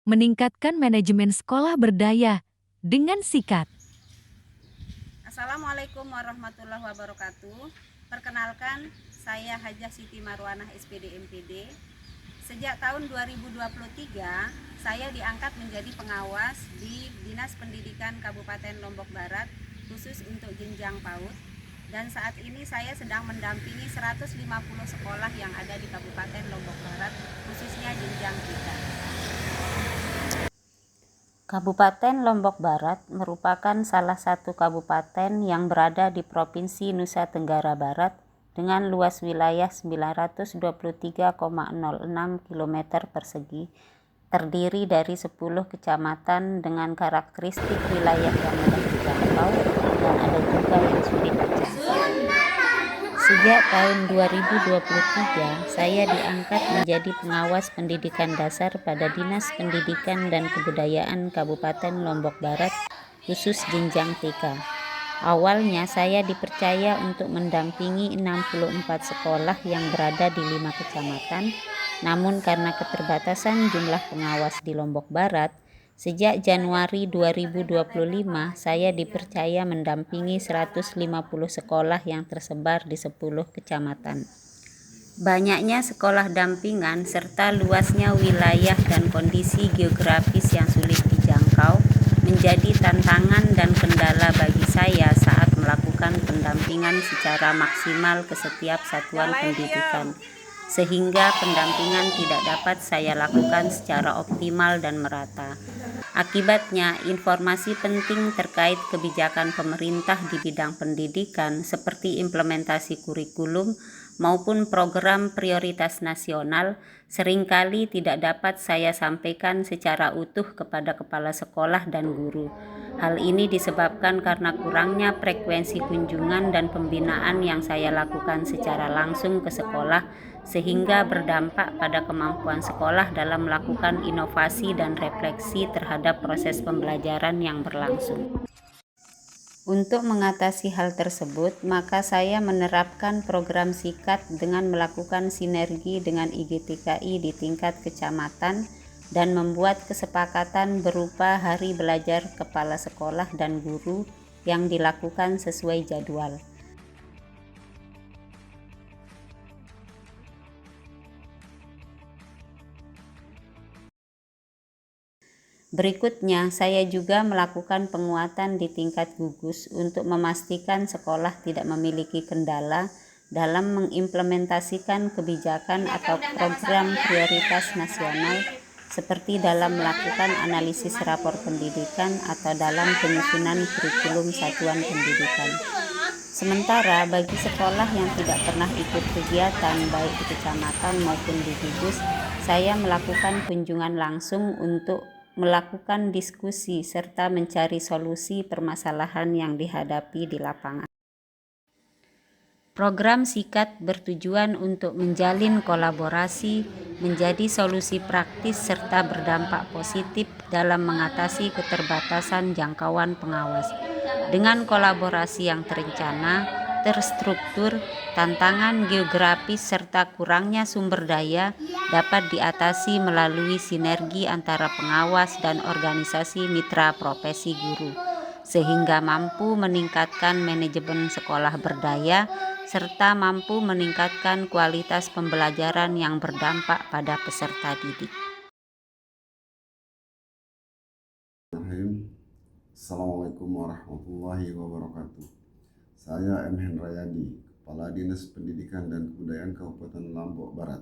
meningkatkan manajemen sekolah berdaya dengan sikat. Assalamualaikum warahmatullahi wabarakatuh. Perkenalkan, saya Hajah Siti Marwanah SPD MPD. Sejak tahun 2023, saya diangkat menjadi pengawas di Dinas Pendidikan Kabupaten Lombok Barat, khusus untuk jenjang PAUD. Dan saat ini saya sedang mendampingi 150 sekolah yang ada di Kabupaten Lombok Barat, khususnya jenjang 3. Kabupaten Lombok Barat merupakan salah satu kabupaten yang berada di Provinsi Nusa Tenggara Barat dengan luas wilayah 923,06 km persegi, terdiri dari 10 kecamatan dengan karakteristik wilayah yang mudah dijangkau dan ada juga yang sulit dijangkau. Sejak tahun 2023, saya diangkat menjadi pengawas pendidikan dasar pada Dinas Pendidikan dan Kebudayaan Kabupaten Lombok Barat, khusus jenjang TK. Awalnya saya dipercaya untuk mendampingi 64 sekolah yang berada di 5 kecamatan, namun karena keterbatasan jumlah pengawas di Lombok Barat, sejak Januari 2025, saya dipercaya mendampingi 150 sekolah yang tersebar di 10 kecamatan. Banyaknya sekolah dampingan serta luasnya wilayah dan kondisi geografis yang sulit dijangkau menjadi tantangan dan kendala bagi saya saat melakukan pendampingan secara maksimal ke setiap satuan pendidikan, sehingga pendampingan tidak dapat saya lakukan secara optimal dan merata. Akibatnya, informasi penting terkait kebijakan pemerintah di bidang pendidikan seperti implementasi kurikulum maupun program prioritas nasional seringkali tidak dapat saya sampaikan secara utuh kepada kepala sekolah dan guru. Hal ini disebabkan karena kurangnya frekuensi kunjungan dan pembinaan yang saya lakukan secara langsung ke sekolah, sehingga berdampak pada kemampuan sekolah dalam melakukan inovasi dan refleksi terhadap proses pembelajaran yang berlangsung. Untuk mengatasi hal tersebut, maka saya menerapkan program sikat dengan melakukan sinergi dengan IGTKI di tingkat kecamatan dan membuat kesepakatan berupa hari belajar kepala sekolah dan guru yang dilakukan sesuai jadwal. Berikutnya, saya juga melakukan penguatan di tingkat gugus untuk memastikan sekolah tidak memiliki kendala dalam mengimplementasikan kebijakan atau program prioritas nasional, seperti dalam melakukan analisis rapor pendidikan atau dalam penyusunan kurikulum satuan pendidikan. Sementara bagi sekolah yang tidak pernah ikut kegiatan baik di kecamatan maupun di gugus, saya melakukan kunjungan langsung untuk melakukan diskusi serta mencari solusi permasalahan yang dihadapi di lapangan. Program sikat bertujuan untuk menjalin kolaborasi, menjadi solusi praktis serta berdampak positif dalam mengatasi keterbatasan jangkauan pengawas. Dengan kolaborasi yang terencana, terstruktur, tantangan geografis serta kurangnya sumber daya dapat diatasi melalui sinergi antara pengawas dan organisasi mitra profesi guru, sehingga mampu meningkatkan manajemen sekolah berdaya serta mampu meningkatkan kualitas pembelajaran yang berdampak pada peserta didik. Assalamualaikum warahmatullahi wabarakatuh. Saya M. Hendrayadi, Kepala Dinas Pendidikan dan Kebudayaan Kabupaten Lombok Barat,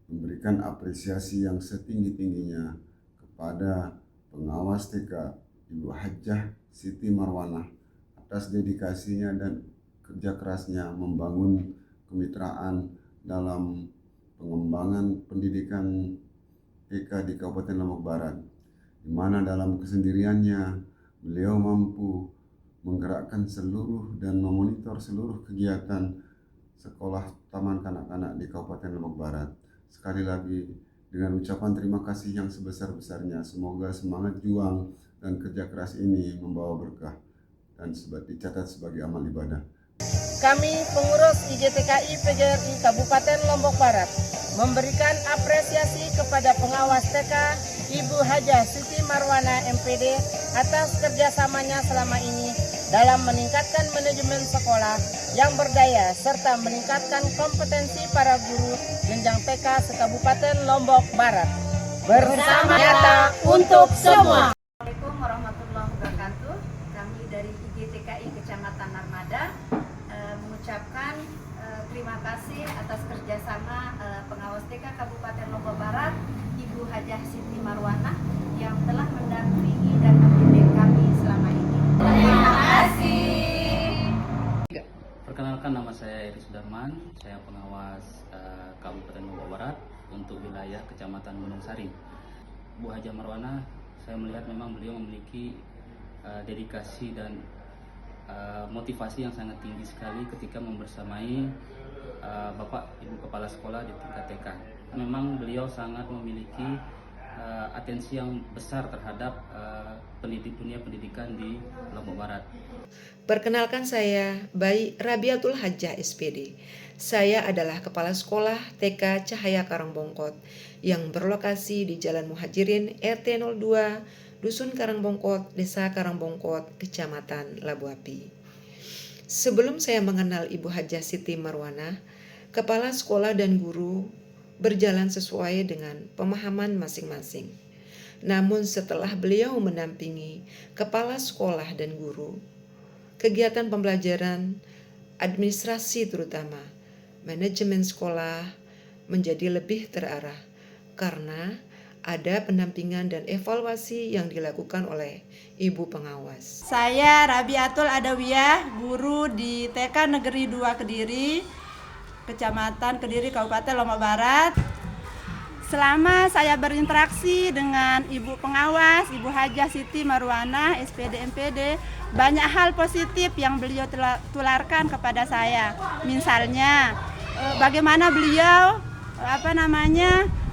memberikan apresiasi yang setinggi-tingginya kepada pengawas TK Ibu Hajah Siti Marwanah atas dedikasinya dan kerja kerasnya membangun kemitraan dalam pengembangan pendidikan TK di Kabupaten Lombok Barat, di mana dalam kesendiriannya beliau mampu menggerakkan seluruh dan memonitor seluruh kegiatan sekolah taman kanak-kanak di Kabupaten Lombok Barat. Sekali lagi dengan ucapan terima kasih yang sebesar-besarnya, semoga semangat juang dan kerja keras ini membawa berkah dan dicatat sebagai amal ibadah. kami pengurus IJTKI PGRI Kabupaten Lombok Barat memberikan apresiasi kepada pengawas TK Ibu Hajah Siti Marwana MPD atas kerjasamanya selama ini dalam meningkatkan manajemen sekolah yang berdaya serta meningkatkan kompetensi para guru jenjang TK se-Kabupaten Lombok Barat. Bersama nyata untuk semua. Assalamualaikum warahmatullahi wabarakatuh. Kami dari IJTKI Kecamatan Narmada mengucapkan terima kasih atas kerjasama pengawas TK Kabupaten Lombok Barat, Ibu Hajah Siti Marwana yang telah mendampingi dan membimbing kami selama ini. Terima kasih. Perkenalkan, nama saya Eri Sudarman, saya pengawas Kabupaten Lombok Barat untuk wilayah Kecamatan Gunung Sari. Bu Hajah Marwana, saya melihat memang beliau memiliki dedikasi dan motivasi yang sangat tinggi sekali ketika membersamai Bapak Ibu Kepala Sekolah di tingkat TK. Memang beliau sangat memiliki atensi yang besar terhadap dunia pendidikan di Lombok Barat. Perkenalkan, saya Bayi Rabiatul Hajah SPD. Saya adalah Kepala Sekolah TK Cahaya Karangbongkot yang berlokasi di Jalan Muhajirin RT 02, Dusun Karangbongkot, Desa Karangbongkot, Kecamatan Labu Api. Sebelum saya mengenal Ibu Hajah Siti Marwana, kepala sekolah dan guru berjalan sesuai dengan pemahaman masing-masing. Namun setelah beliau mendampingi kepala sekolah dan guru, kegiatan pembelajaran, administrasi terutama, manajemen sekolah menjadi lebih terarah karena ada pendampingan dan evaluasi yang dilakukan oleh Ibu Pengawas. Saya Rabiatul Adawiyah, guru di TK Negeri 2 Kediri, Kecamatan Kediri, Kabupaten Lombok Barat. Selama saya berinteraksi dengan Ibu Pengawas, Ibu Hajah Siti Marwana, SPD MPD, banyak hal positif yang beliau tularkan kepada saya. Misalnya, bagaimana beliau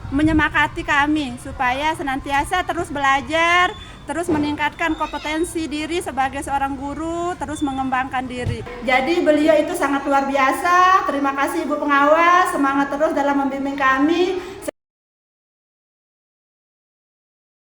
menyemakati kami supaya senantiasa terus belajar, terus meningkatkan kompetensi diri sebagai seorang guru, terus mengembangkan diri. Jadi beliau itu sangat luar biasa. Terima kasih Ibu Pengawas, semangat terus dalam membimbing kami.